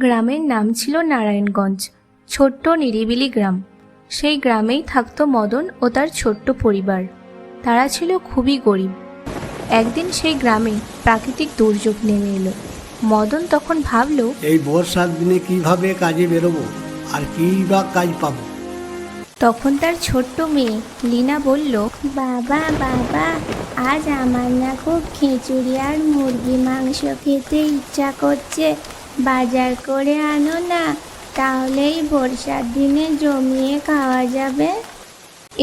গ্রামের নাম ছিল নারায়ণগঞ্জ। ছোট্ট নিরিবিলি গ্রাম। সেই গ্রামেই থাকতো মদন ও তার ছোট্ট পরিবার। তারা ছিল খুবই গরিব। একদিন সেই গ্রামে প্রাকৃতিক দুর্যোগ নেমে এলো। মদন তখন ভাবল, এই বর্ষার দিনে কিভাবে কাজে বেরোবো আর কি বা কাজ পাবো। তখন তার ছোট্ট মেয়ে লীনা বলল, বাবা বাবা, আজ আমার না খুব খিচুড়ি আর মুরগি মাংস খেতে ইচ্ছা করছে, বাজার করে আনো না, তাহলেই বর্ষার দিনে জমিয়ে খাওয়া যাবে।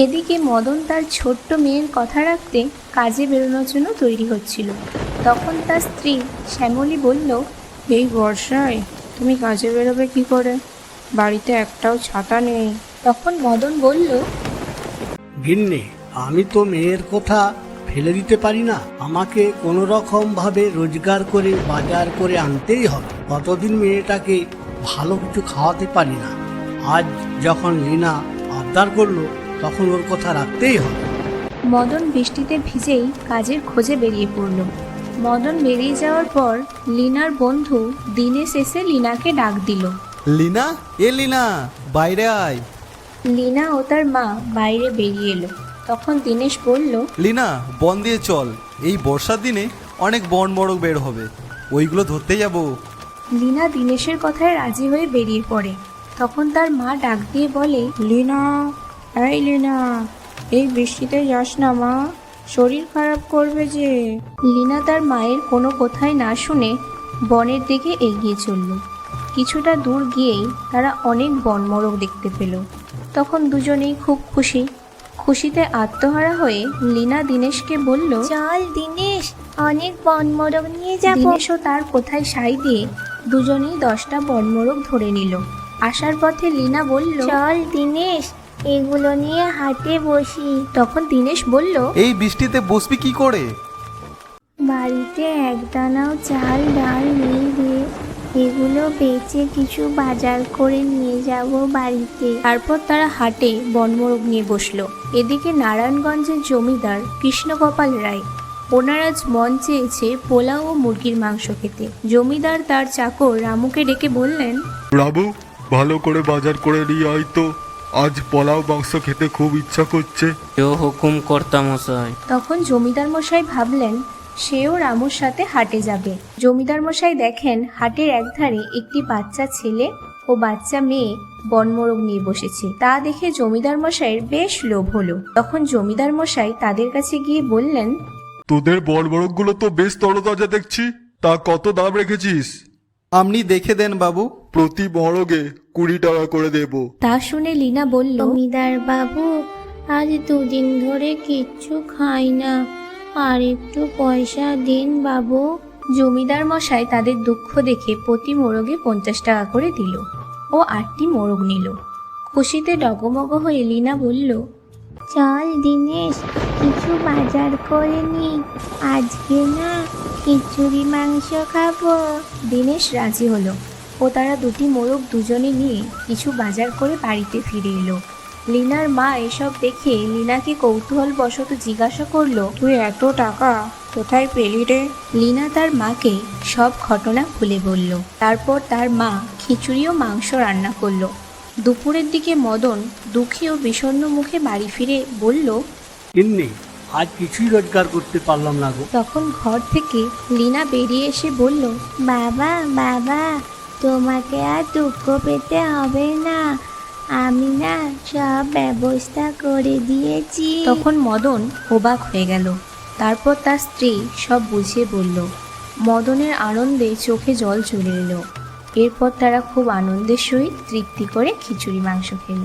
এদিকে মদন তার ছোট্ট মেয়ের কথা রাখতে কাজে বেরোনোর জন্য তৈরি হচ্ছিল। তখন তার স্ত্রী শ্যামলী বলল, এই বর্ষায় তুমি কাজে বেরোবে কি করে? বাড়িতে একটাও ছাতা নেই। তখন মদন বলল, গিন্নি, আমি তো মেয়ের কথা ফেলে দিতে পারি না। আমাকে কোনো রকম ভাবে রোজগার করে বাজার করে আনতেই হবে। কতদিন মেয়েটাকে ভালো কিছু খাওয়াতে পারি না। আজ যখন লীনা আবদার করলো তখন ওর কথা রাখতেই হবে। মদন বৃষ্টিতে ভিজেই কাজের খোঁজে বেরিয়ে পড়ল। মদন বেরিয়ে যাওয়ার পর লীনার বন্ধু দিনেশ এসে লীনাকে ডাক দিল। লীনা, লীনা, বাইরে আয়। লীনা ও তার মা বাইরে বেরিয়ে এলো। তখন দিনেশ বলল, লীনা, বন দিয়ে চল, এই বর্ষার দিনে অনেক বন মোরগ বের হবে, ওইগুলো ধরতে যাব। লীনা দিনেশের কথায় রাজি হয়ে বেরিয়ে পড়ে। তখন তার মা ডাক দিয়ে বলে, লীনা, এই লীনা, এই বৃষ্টিতে যাস না মা, শরীর খারাপ করবে যে। লীনা তার মায়ের কোনো কথাই না শুনে বনের দিকে এগিয়ে চলল। কিছুটা দূর গিয়েই তারা অনেক বনমোরগ দেখতে পেল। তখন দুজনেই খুব খুশিতে আত্মহারা হয়ে লীনা দিনেশকে বলল, চল দিনেশ, অনেক বনমোরগ নিয়ে যাব। দিনেশও তার কোথায় সাই দিয়ে দুজনেই 10টা বনমোরগ ধরে নিল। আসার পথে লীনা বলল, চল দিনেশ, এগুলো নিয়ে হাটে বসি। তখন দিনেশ বলল, এই বৃষ্টিতে বসবি কি করে? বাড়িতে একদানাও চাল ডাল নেই রে, এগুলো বেচে কিছু বাজার করে নিয়ে যাব বাড়িতে। তারপর তারা হাটে বনমোরগ নিয়ে বসলো। এদিকে নারায়ণগঞ্জের জমিদার কৃষ্ণগোপাল রায়, ওনার আজ মন চেয়েছে পোলাও ও মুরগির মাংস খেতে। জমিদার তার চাকর রামুকে ডেকে বললেন, রামু, ভালো করে বাজার করে নিয়ে আয় তো, আজ পোলাও মাংস খেতে খুব ইচ্ছা করছে। কেউ হুকুম কর্তা মশাই। তখন জমিদার মশাই ভাবলেন সেও রামুর সাথে হাটে যাবে। জমিদার মশাই দেখেন হাটের একধারে একটি বাচ্চা ছেলে ও বাচ্চা মেয়ে বনমোরগ নিয়ে বসেছে। তা দেখে জমিদার মশাইয়ের বেশ লোভ হলো। তখন জমিদার মশাই তাদের কাছে গিয়ে বললেন, তোদের বড়বড়গুলো তো বেশ তরতাজা দেখছি, তা কত দাম রেখেছিস? আপনি দেখে দেন বাবু। প্রতি বড়গে 20 টাকা করে দেব। তা শুনে লীনা বলল, জমিদার বাবু, আজ 2 দিন ধরে কিচ্ছু খাই না, আর একটু পয়সা দিন বাবু। জমিদার মশাই তাদের দুঃখ দেখে প্রতি মোরগে 50 টাকা করে দিল ও 8টি মোরগ নিল। খুশিতে ডগমগ হয়ে লীনা বলল, চল দিনেশ, কিছু বাজার করে নি, আজকে না খিচুড়ি মাংস খাবো। দিনেশ রাজি হলো ও তারা 2টি মোরগ দুজনে নিয়ে কিছু বাজার করে বাড়িতে ফিরে এলো। লীনার মা এসব দেখে লীনাকে কৌতূহলবশত জিজ্ঞাসা করলো, তুই এত টাকা কোথায় পেলি রে? লীনা তার মাকে সব ঘটনা খুলে বলল। তারপর তার মা খিচুড়ি ও মাংস রান্না করলো। দুপুরের দিকে মদন দুঃখী ও বিষণ্ণ মুখে বাড়ি ফিরে বলল, গিন্নি, আজ কিছুই রোজগার করতে পারলাম না গো। তখন ঘর থেকে লীনা বেরিয়ে এসে বলল, বাবা বাবা, তোমাকে আর দুঃখ পেতে হবে না, আমি না সব ব্যবস্থা করে দিয়েছি। তখন মদন অবাক হয়ে গেল। তারপর তার স্ত্রী সব বুঝিয়ে বলল। মদনের আনন্দে চোখে জল চলে এলো। এরপর তারা খুব আনন্দের সহিত তৃপ্তি করে খিচুড়ি মাংস খেল।